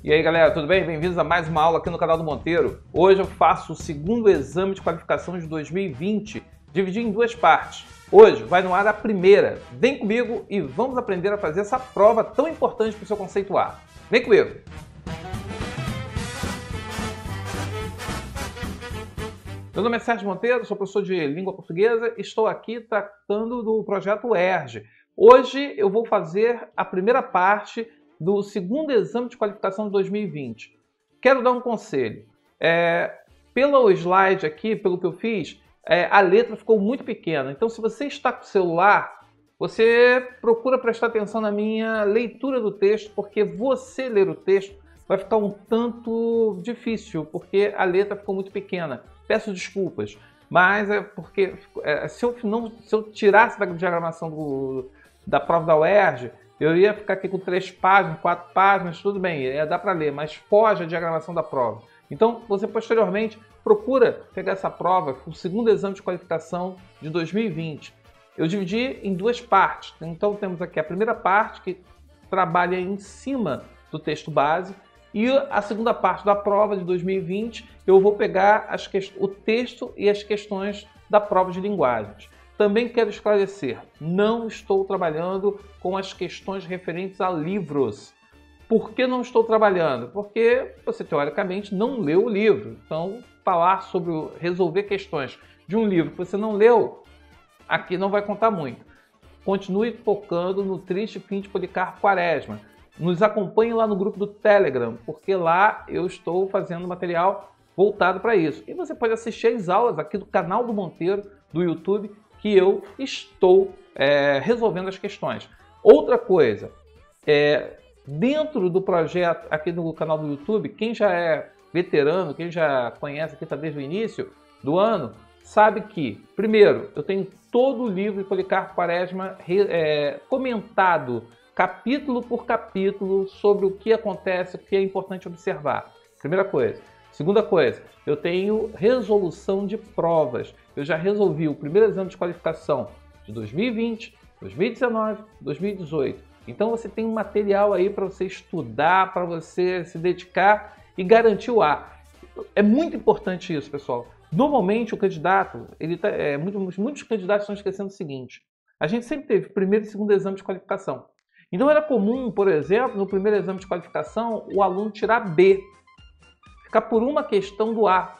E aí galera, tudo bem? Bem-vindos a mais uma aula aqui no canal do Monteiro. Hoje eu faço o segundo exame de qualificação de 2020, dividido em duas partes. Hoje vai no ar a primeira. Vem comigo e vamos aprender a fazer essa prova tão importante para o seu conceituar. Vem comigo! Meu nome é Sérgio Monteiro, sou professor de língua portuguesa e estou aqui tratando do projeto ERJ. Hoje eu vou fazer a primeira parte do segundo exame de qualificação de 2020. Quero dar um conselho. Pelo slide aqui, pelo que eu fiz, a letra ficou muito pequena. Então, se você está com o celular, você procura prestar atenção na minha leitura do texto, porque você ler o texto vai ficar um tanto difícil, porque a letra ficou muito pequena. Peço desculpas, mas é porque se eu tirasse da diagramação da prova da UERJ, eu ia ficar aqui com 3 páginas, 4 páginas, tudo bem, ia dar para ler, mas foge a diagramação da prova. Então, você posteriormente procura pegar essa prova, o segundo exame de qualificação de 2020. Eu dividi em duas partes. Então, temos aqui a primeira parte, que trabalha em cima do texto base, e a segunda parte da prova de 2020, eu vou pegar o texto e as questões da prova de linguagens. Também quero esclarecer, não estou trabalhando com as questões referentes a livros. Por que não estou trabalhando? Porque você, teoricamente, não leu o livro. Então, falar sobre resolver questões de um livro que você não leu, aqui não vai contar muito. Continue focando no Triste Fim de Policarpo Quaresma. Nos acompanhe lá no grupo do Telegram, porque lá eu estou fazendo material voltado para isso. E você pode assistir as aulas aqui do canal do Monteiro, do YouTube, que eu estou resolvendo as questões. Outra coisa, dentro do projeto aqui do canal do YouTube, quem já é veterano, quem já conhece aqui, está desde o início do ano, sabe que, primeiro, eu tenho todo o livro de Policarpo Quaresma comentado, capítulo por capítulo, sobre o que acontece, o que é importante observar. Primeira coisa. Segunda coisa, eu tenho resolução de provas. Eu já resolvi o primeiro exame de qualificação de 2020, 2019, 2018. Então você tem um material aí para você estudar, para você se dedicar e garantir o A. É muito importante isso, pessoal. Normalmente o candidato, muitos candidatos estão esquecendo o seguinte: a gente sempre teve primeiro e segundo exame de qualificação. Então era comum, por exemplo, no primeiro exame de qualificação, o aluno tirar B, ficar por uma questão do A.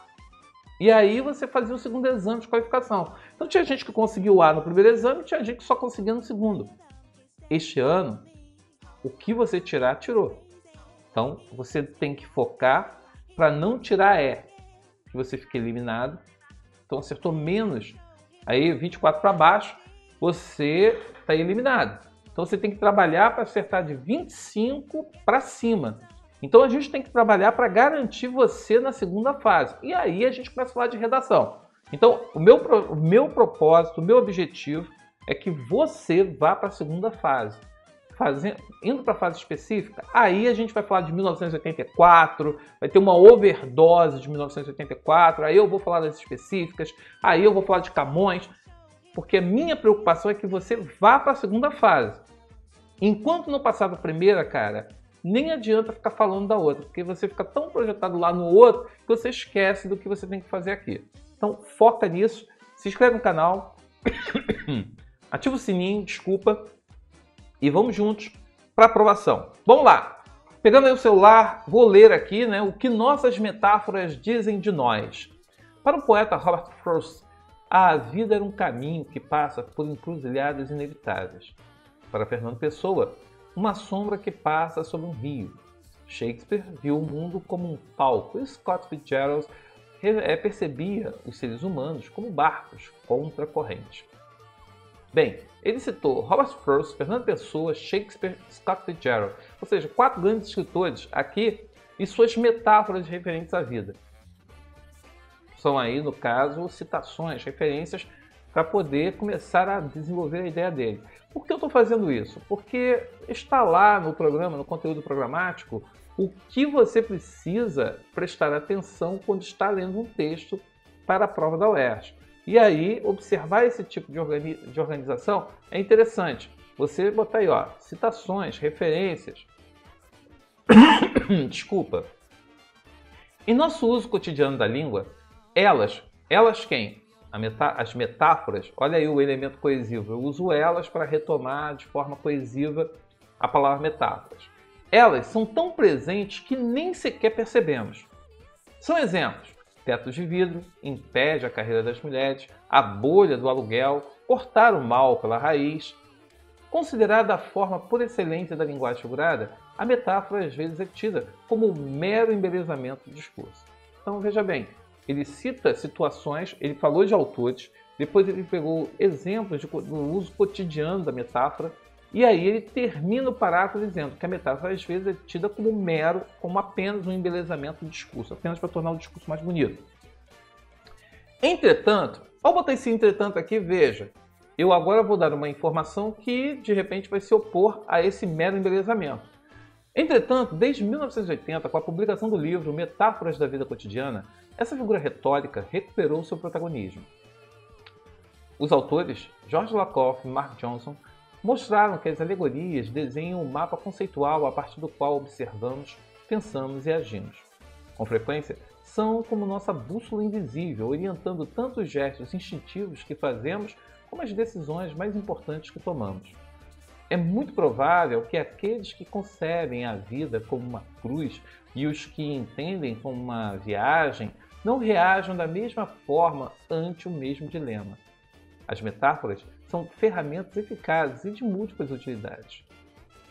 E aí você fazia o segundo exame de qualificação. Então tinha gente que conseguiu o A no primeiro exame e tinha gente que só conseguia no segundo. Este ano, o que você tirar, tirou. Então você tem que focar para não tirar E, que você fique eliminado. Então acertou menos, aí 24 para baixo, você está eliminado. Então você tem que trabalhar para acertar de 25 para cima. Então a gente tem que trabalhar para garantir você na segunda fase. E aí a gente começa a falar de redação. Então o meu propósito, o meu objetivo é que você vá para a segunda fase. Indo para a fase específica, aí a gente vai falar de 1984, vai ter uma overdose de 1984, aí eu vou falar das específicas, aí eu vou falar de Camões, porque a minha preocupação é que você vá para a segunda fase. Enquanto não passar da primeira, cara, nem adianta ficar falando da outra, porque você fica tão projetado lá no outro que você esquece do que você tem que fazer aqui. Então foca nisso, se inscreve no canal, ativa o sininho, desculpa, e vamos juntos para a aprovação. Vamos lá! Pegando aí o celular, vou ler aqui, o que nossas metáforas dizem de nós. Para o poeta Robert Frost, a vida era um caminho que passa por encruzilhadas inevitáveis. Para Fernando Pessoa, uma sombra que passa sobre um rio. Shakespeare viu o mundo como um palco e Scott Fitzgerald percebia os seres humanos como barcos contra a corrente. Bem, ele citou Robert Frost, Fernando Pessoa, Shakespeare e Scott Fitzgerald, ou seja, 4 grandes escritores aqui e suas metáforas referentes à vida. São aí, no caso, citações, referências para poder começar a desenvolver a ideia dele. Por que eu estou fazendo isso? Porque está lá no programa, no conteúdo programático, o que você precisa prestar atenção quando está lendo um texto para a prova da UERJ. E aí, observar esse tipo de organização é interessante. Você botar aí, citações, referências, Desculpa. Em nosso uso cotidiano da língua, elas quem? As metáforas, olha aí o elemento coesivo. Eu uso elas para retomar de forma coesiva a palavra metáforas. Elas são tão presentes que nem sequer percebemos. São exemplos: tetos de vidro, impede a carreira das mulheres, a bolha do aluguel, cortar o mal pela raiz. Considerada a forma por excelência da linguagem figurada, a metáfora às vezes é tida como um mero embelezamento do discurso. Então veja bem, ele cita situações, ele falou de autores, depois ele pegou exemplos do uso cotidiano da metáfora, e aí ele termina o parágrafo dizendo que a metáfora às vezes é tida como apenas um embelezamento do discurso, apenas para tornar o discurso mais bonito. Entretanto, ao botar esse entretanto aqui, veja, eu agora vou dar uma informação que de repente vai se opor a esse mero embelezamento. Entretanto, desde 1980, com a publicação do livro Metáforas da Vida Cotidiana, essa figura retórica recuperou seu protagonismo. Os autores, George Lakoff e Mark Johnson, mostraram que as alegorias desenham um mapa conceitual a partir do qual observamos, pensamos e agimos. Com frequência, são como nossa bússola invisível, orientando tanto os gestos instintivos que fazemos como as decisões mais importantes que tomamos. É muito provável que aqueles que concebem a vida como uma cruz e os que entendem como uma viagem não reajam da mesma forma ante o mesmo dilema. As metáforas são ferramentas eficazes e de múltiplas utilidades.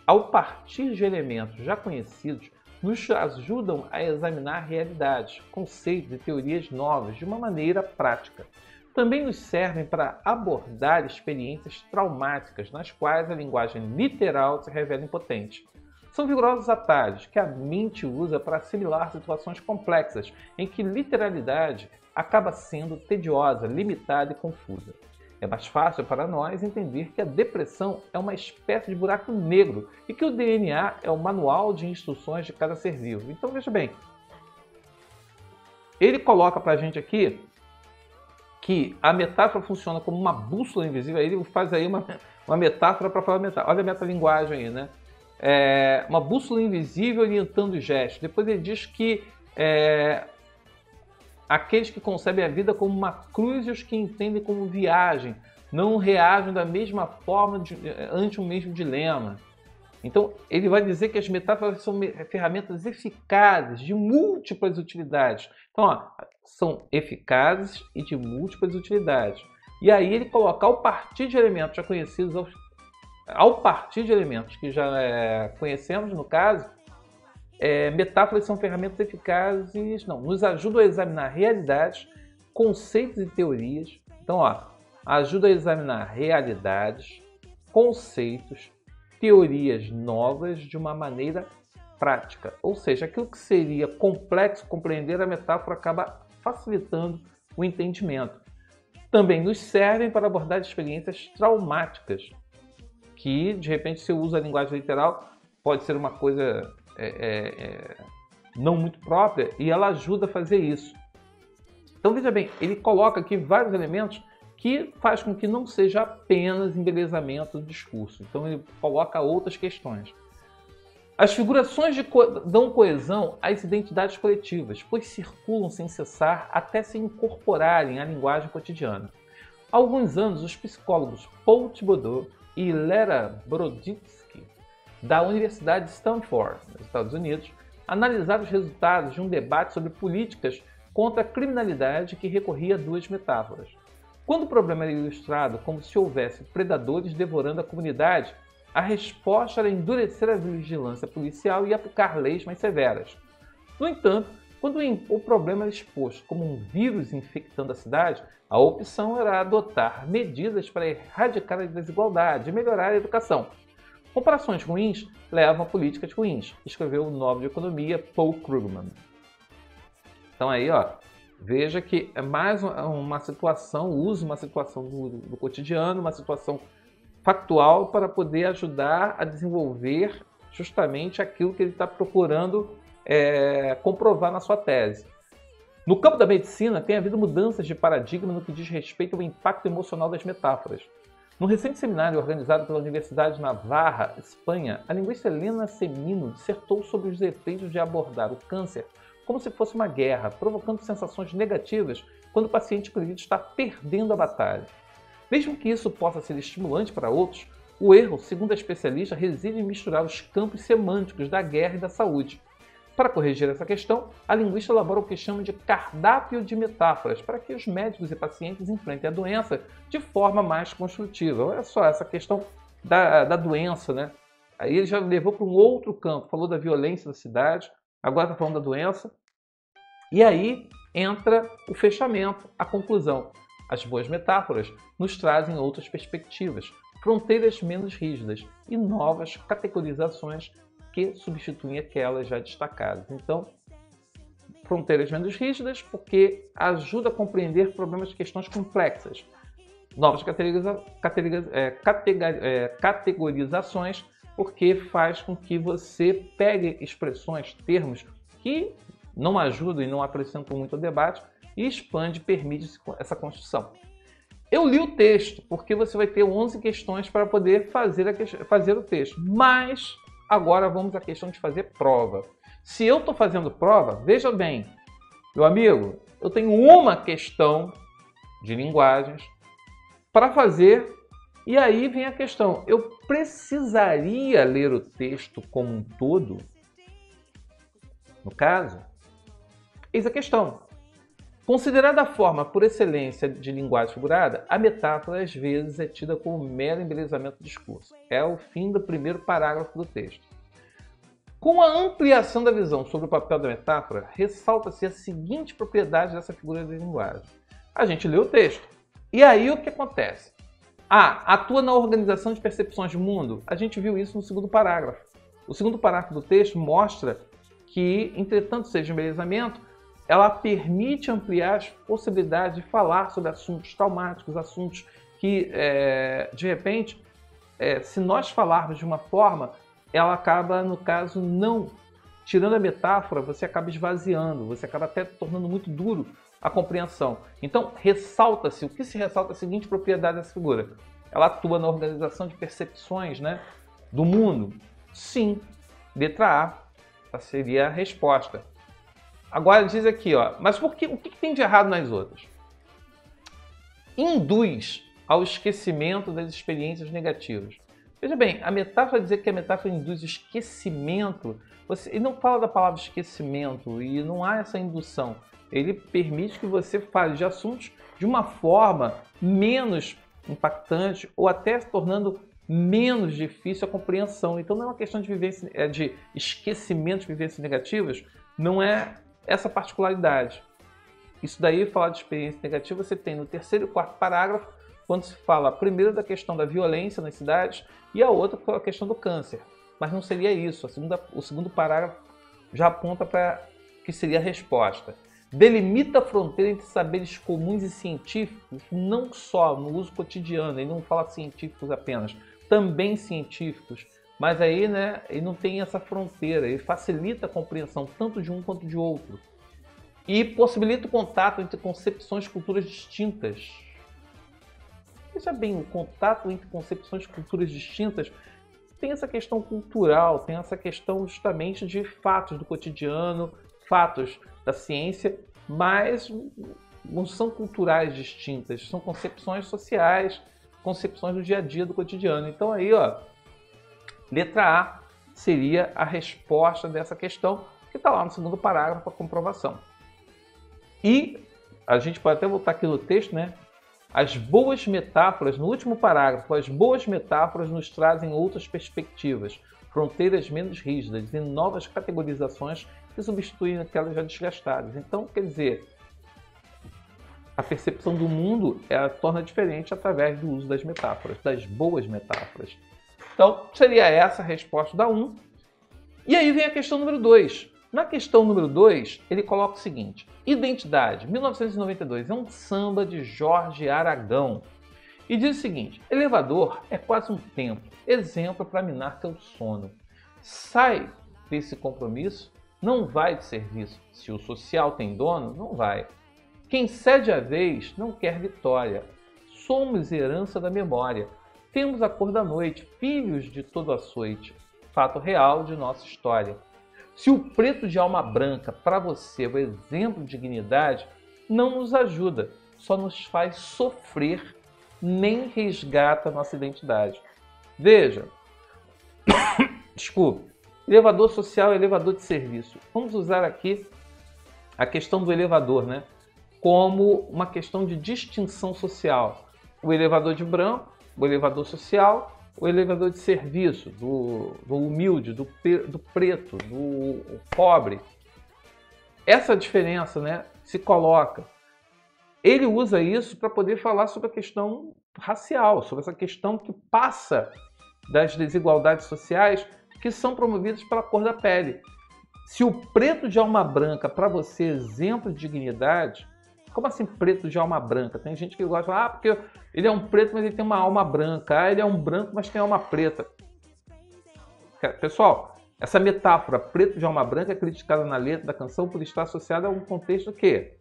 Ao partir de elementos já conhecidos, nos ajudam a examinar realidades, conceitos e teorias novas de uma maneira prática. Também nos servem para abordar experiências traumáticas nas quais a linguagem literal se revela impotente. São vigorosos atalhos que a mente usa para assimilar situações complexas em que literalidade acaba sendo tediosa, limitada e confusa. É mais fácil para nós entender que a depressão é uma espécie de buraco negro e que o DNA é o manual de instruções de cada ser vivo. Então veja bem, ele coloca para a gente aqui que a metáfora funciona como uma bússola invisível. Aí ele faz aí uma metáfora para falar metáfora. Olha a metalinguagem aí, né? Uma bússola invisível orientando os gestos. Depois ele diz que aqueles que concebem a vida como uma cruz e os que entendem como viagem não reagem da mesma forma ante o mesmo dilema. Então, ele vai dizer que as metáforas são ferramentas eficazes de múltiplas utilidades. Então, ó, são eficazes e de múltiplas utilidades. E aí ele coloca, ao partir de elementos já conhecidos, ao partir de elementos que já conhecemos, no caso, metáforas são ferramentas eficazes, nos ajudam a examinar realidades, conceitos e teorias. Então, ó, ajuda a examinar realidades, conceitos, teorias novas de uma maneira prática. Ou seja, aquilo que seria complexo compreender, a metáfora acaba facilitando o entendimento. Também nos servem para abordar experiências traumáticas, que de repente se usa a linguagem literal, pode ser uma coisa não muito própria, e ela ajuda a fazer isso. Então veja bem, ele coloca aqui vários elementos que faz com que não seja apenas embelezamento do discurso. Então ele coloca outras questões. As figurações dão coesão às identidades coletivas, pois circulam sem cessar até se incorporarem à linguagem cotidiana. Há alguns anos, os psicólogos Paul Thibodeau e Lera Brodsky, da Universidade de Stanford, nos Estados Unidos, analisaram os resultados de um debate sobre políticas contra a criminalidade que recorria a duas metáforas. Quando o problema era ilustrado como se houvesse predadores devorando a comunidade, a resposta era endurecer a vigilância policial e aplicar leis mais severas. No entanto, quando o problema era exposto como um vírus infectando a cidade, a opção era adotar medidas para erradicar a desigualdade e melhorar a educação. Comparações ruins levam a políticas ruins, escreveu o nobre de economia Paul Krugman. Então aí, ó, veja que é mais uma situação, usa uma situação do cotidiano, uma situação factual para poder ajudar a desenvolver justamente aquilo que ele está procurando comprovar na sua tese. No campo da medicina, tem havido mudanças de paradigma no que diz respeito ao impacto emocional das metáforas. No recente seminário organizado pela Universidade de Navarra, Espanha, a linguista Helena Semino dissertou sobre os efeitos de abordar o câncer como se fosse uma guerra, provocando sensações negativas quando o paciente acredita estar perdendo a batalha. Mesmo que isso possa ser estimulante para outros, o erro, segundo a especialista, reside em misturar os campos semânticos da guerra e da saúde. Para corrigir essa questão, a linguista elabora o que chama de cardápio de metáforas, para que os médicos e pacientes enfrentem a doença de forma mais construtiva. Olha só essa questão da doença, né? Aí ele já levou para um outro campo, falou da violência da cidade, agora está falando da doença. E aí entra o fechamento, a conclusão. As boas metáforas nos trazem outras perspectivas, fronteiras menos rígidas e novas categorizações que substituem aquelas já destacadas. Então, fronteiras menos rígidas porque ajuda a compreender problemas e questões complexas. Novas categorizações porque faz com que você pegue expressões, termos que não ajudam e não acrescentam muito ao debate e expande, permite essa construção. Eu li o texto porque você vai ter 11 questões para poder fazer o texto, mas agora vamos à questão de fazer prova. Se eu estou fazendo prova, veja bem, meu amigo, eu tenho uma questão de linguagens para fazer e aí vem a questão, eu precisaria ler o texto como um todo? No caso, eis a questão. Considerada a forma por excelência de linguagem figurada, a metáfora às vezes é tida como mero embelezamento do discurso. É o fim do primeiro parágrafo do texto. Com a ampliação da visão sobre o papel da metáfora, ressalta-se a seguinte propriedade dessa figura de linguagem. A gente lê o texto. E aí o que acontece? Atua na organização de percepções do mundo. A gente viu isso no segundo parágrafo. O segundo parágrafo do texto mostra que, entretanto seja um embelezamento, ela permite ampliar as possibilidades de falar sobre assuntos traumáticos, assuntos que, de repente, se nós falarmos de uma forma, ela acaba, no caso, não tirando a metáfora, você acaba esvaziando, você acaba até tornando muito duro a compreensão. Então, ressalta-se, o que se ressalta é a seguinte propriedade dessa figura. Ela atua na organização de percepções, né, do mundo? Sim. Letra A seria a resposta. Agora diz aqui, ó, mas o que tem de errado nas outras? Induz ao esquecimento das experiências negativas. Veja bem, a metáfora dizer que a metáfora induz esquecimento, ele não fala da palavra esquecimento e não há essa indução. Ele permite que você fale de assuntos de uma forma menos impactante ou até se tornando menos difícil a compreensão. Então não é uma questão de esquecimento de vivências negativas, não é essa particularidade. Isso daí, falar de experiência negativa, você tem no terceiro e quarto parágrafo, quando se fala primeiro da questão da violência nas cidades e a outra a questão do câncer. Mas não seria isso. O segundo parágrafo já aponta para que seria a resposta. Delimita a fronteira entre saberes comuns e científicos, não só no uso cotidiano, ele não fala científicos apenas, também científicos, mas aí, né, ele não tem essa fronteira, ele facilita a compreensão tanto de um quanto de outro e possibilita o contato entre concepções e culturas distintas. Veja bem, o contato entre concepções e culturas distintas tem essa questão cultural, tem essa questão justamente de fatos do cotidiano, fatos da ciência, mas não são culturais distintas, são concepções sociais, concepções do dia a dia, do cotidiano. Então aí, ó, letra A seria a resposta dessa questão, que está lá no segundo parágrafo, a comprovação. E a gente pode até voltar aqui no texto, né? As boas metáforas, no último parágrafo, as boas metáforas nos trazem outras perspectivas, fronteiras menos rígidas e novas categorizações que substituem aquelas já desgastadas. Então, quer dizer, a percepção do mundo torna diferente através do uso das metáforas, das boas metáforas. Então, seria essa a resposta da 1. E aí vem a questão número 2. Na questão número 2, ele coloca o seguinte: Identidade, 1992, é um samba de Jorge Aragão. E diz o seguinte: elevador é quase um templo, exemplo para minar teu sono. Sai desse compromisso, não vai de serviço. Se o social tem dono, não vai. Quem cede a vez não quer vitória. Somos herança da memória. temos a cor da noite, filhos de todo açoite, fato real de nossa história. Se o preto de alma branca para você é o exemplo de dignidade, não nos ajuda, só nos faz sofrer, nem resgata nossa identidade. Veja, desculpe, elevador social e elevador de serviço. Vamos usar aqui a questão do elevador, né, como uma questão de distinção social. O elevador de branco, o elevador social, o elevador de serviço, do humilde, do preto, do pobre. Essa diferença, né, se coloca. Ele usa isso para poder falar sobre a questão racial, sobre essa questão que passa das desigualdades sociais que são promovidas pela cor da pele. Se o preto de alma branca para você é exemplo de dignidade, como assim preto de alma branca? Tem gente que gosta de falar, porque ele é um preto, mas ele tem uma alma branca. Ele é um branco, mas tem alma preta. Pessoal, essa metáfora preto de alma branca é criticada na letra da canção por estar associada a um contexto do quê?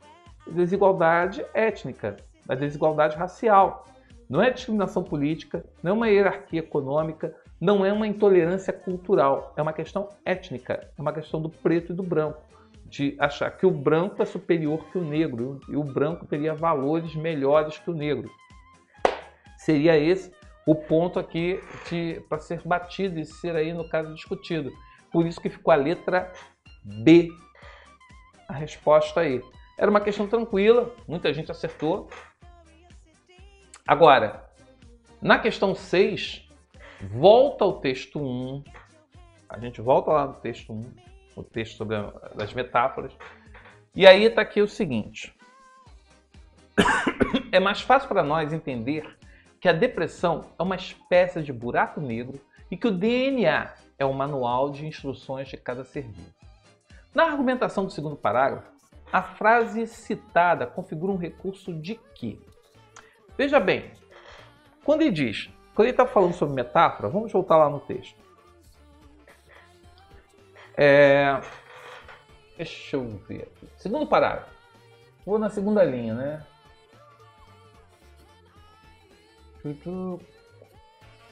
Desigualdade étnica, da desigualdade racial. Não é discriminação política, não é uma hierarquia econômica, não é uma intolerância cultural. É uma questão étnica, é uma questão do preto e do branco. De achar que o branco é superior que o negro e o branco teria valores melhores que o negro. Seria esse o ponto aqui para ser batido e ser aí, no caso, discutido. Por isso que ficou a letra B. A resposta aí. Era uma questão tranquila, muita gente acertou. Agora, na questão 6, volta ao texto 1. A gente volta lá no texto 1. O texto sobre as metáforas. E aí está aqui o seguinte. É mais fácil para nós entender que a depressão é uma espécie de buraco negro e que o DNA é o manual de instruções de cada ser vivo. Na argumentação do segundo parágrafo, a frase citada configura um recurso de quê? Veja bem, quando ele está falando sobre metáfora, vamos voltar lá no texto. Deixa eu ver aqui. Segundo parágrafo. Vou na segunda linha, né?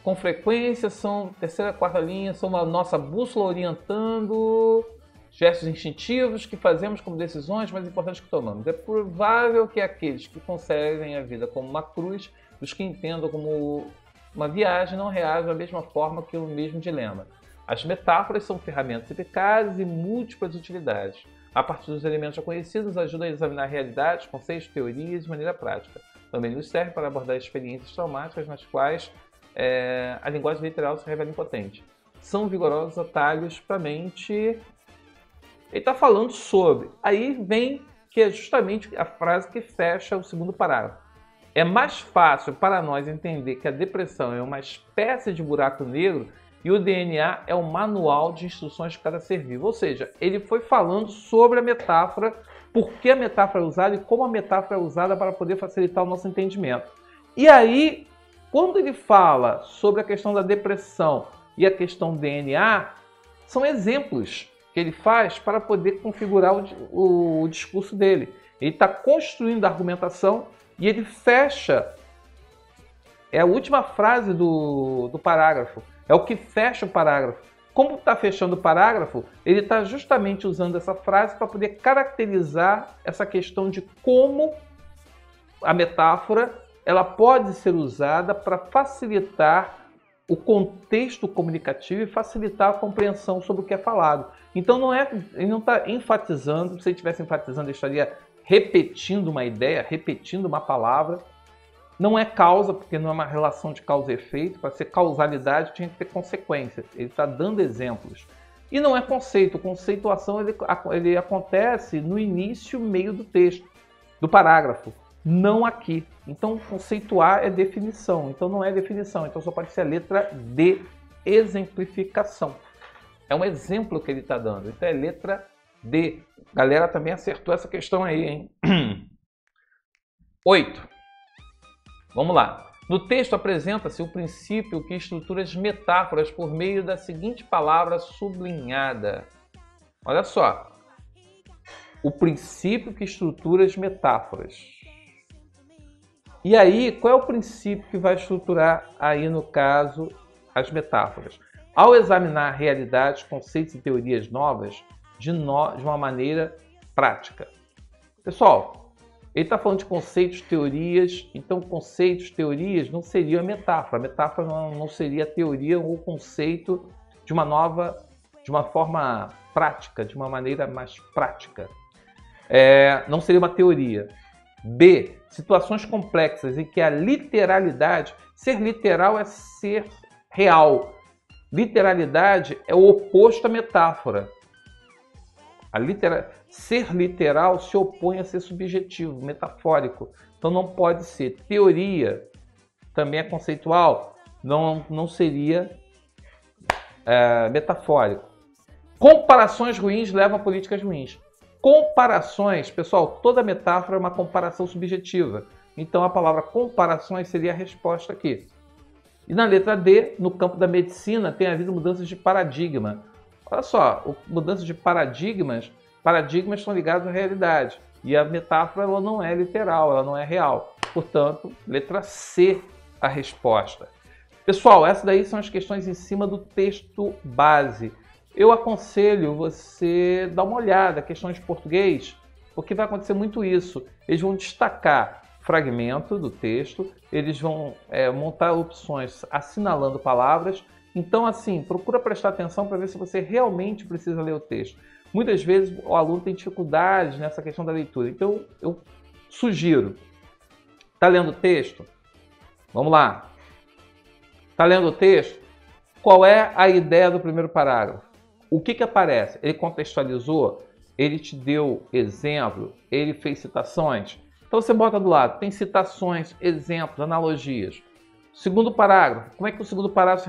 Com frequência são terceira, quarta linha, são a nossa bússola orientando gestos instintivos que fazemos como decisões mais importantes que tomamos. É provável que aqueles que concebem a vida como uma cruz, os que entendam como uma viagem, não reajam da mesma forma que o mesmo dilema. As metáforas são ferramentas eficazes e múltiplas utilidades. A partir dos elementos já conhecidos, ajudam a examinar realidades, conceitos, teorias de maneira prática. Também nos serve para abordar experiências traumáticas nas quais a linguagem literal se revela impotente. São vigorosos atalhos para a mente. Ele está falando sobre. Aí vem que é justamente a frase que fecha o segundo parágrafo. É mais fácil para nós entender que a depressão é uma espécie de buraco negro e o DNA é o manual de instruções de cada ser vivo. Ou seja, ele foi falando sobre a metáfora, por que a metáfora é usada e como a metáfora é usada para poder facilitar o nosso entendimento. E aí, quando ele fala sobre a questão da depressão e a questão do DNA, são exemplos que ele faz para poder configurar o discurso dele. Ele está construindo a argumentação e ele fecha, é a última frase do parágrafo, é o que fecha o parágrafo. Como está fechando o parágrafo, ele está justamente usando essa frase para poder caracterizar essa questão de como a metáfora ela pode ser usada para facilitar o contexto comunicativo e facilitar a compreensão sobre o que é falado. Então ele não está enfatizando, se ele estivesse enfatizando, ele estaria repetindo uma ideia, repetindo uma palavra. Não é causa, porque não é uma relação de causa e efeito. Para ser causalidade tinha que ter consequência. Ele está dando exemplos. E não é conceito. Conceituação ele acontece no início, meio do texto, do parágrafo. Não aqui. Então, conceituar é definição. Então, não é definição. Então, só pode ser a letra D, exemplificação. É um exemplo que ele está dando. Então, é letra D. A galera também acertou essa questão aí, hein? 8. Vamos lá. No texto apresenta-se o princípio que estrutura as metáforas por meio da seguinte palavra sublinhada. Olha só. O princípio que estrutura as metáforas. E aí, qual é o princípio que vai estruturar aí, no caso, as metáforas? Ao examinar realidades, conceitos e teorias novas de uma maneira prática. Pessoal, ele está falando de conceitos, teorias, então conceitos, teorias não seria a metáfora. A metáfora não seria a teoria ou conceito de uma forma prática, de uma maneira mais prática. Não seria uma teoria. B. Situações complexas em que a literalidade, ser literal é ser real. Literalidade é o oposto à metáfora. Ser literal se opõe a ser subjetivo, metafórico. Então não pode ser. Teoria também é conceitual, não seria metafórico. Comparações ruins levam a políticas ruins. Comparações, pessoal, toda metáfora é uma comparação subjetiva. Então a palavra comparações seria a resposta aqui. E na letra D, no campo da medicina, tem havido mudanças de paradigma. Olha só, mudanças de paradigmas estão ligados à realidade. E a metáfora ela não é literal, ela não é real. Portanto, letra C, a resposta. Pessoal, essas daí são as questões em cima do texto base. Eu aconselho você dar uma olhada, questões de português, porque vai acontecer muito isso. Eles vão destacar fragmento do texto, eles vão montar opções assinalando palavras. Então, assim, procura prestar atenção para ver se você realmente precisa ler o texto. Muitas vezes o aluno tem dificuldades nessa questão da leitura. Então, eu sugiro. Está lendo o texto? Vamos lá. Está lendo o texto? Qual é a ideia do primeiro parágrafo? O que aparece? Ele contextualizou? Ele te deu exemplo? Ele fez citações? Então você bota do lado, tem citações, exemplos, analogias. Segundo parágrafo, como é que o segundo parágrafo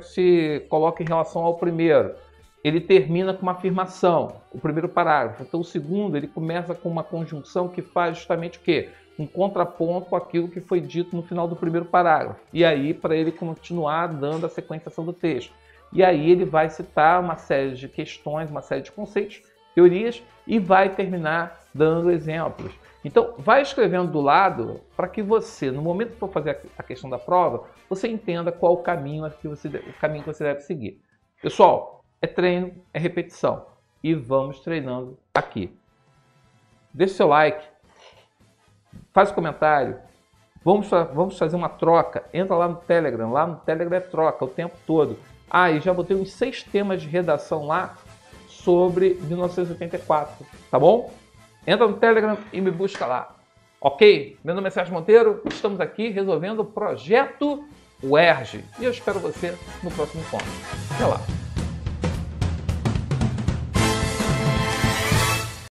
se coloca em relação ao primeiro? Ele termina com uma afirmação, o primeiro parágrafo. Então o segundo, ele começa com uma conjunção que faz justamente o quê? Um contraponto àquilo que foi dito no final do primeiro parágrafo. E aí, para ele continuar dando a sequenciação do texto. E aí ele vai citar uma série de questões, uma série de conceitos, teorias, e vai terminar dando exemplos. Então, vai escrevendo do lado para que você, no momento que for fazer a questão da prova, você entenda qual o caminho que você deve seguir. Pessoal, é treino, é repetição. E vamos treinando aqui. Deixe seu like, faz comentário, vamos fazer uma troca. Entra lá no Telegram é troca o tempo todo. E já botei uns 6 temas de redação lá sobre 1984, tá bom? Entra no Telegram e me busca lá. Ok? Meu nome é Sérgio Monteiro, estamos aqui resolvendo o projeto UERJ. E eu espero você no próximo encontro. Até lá!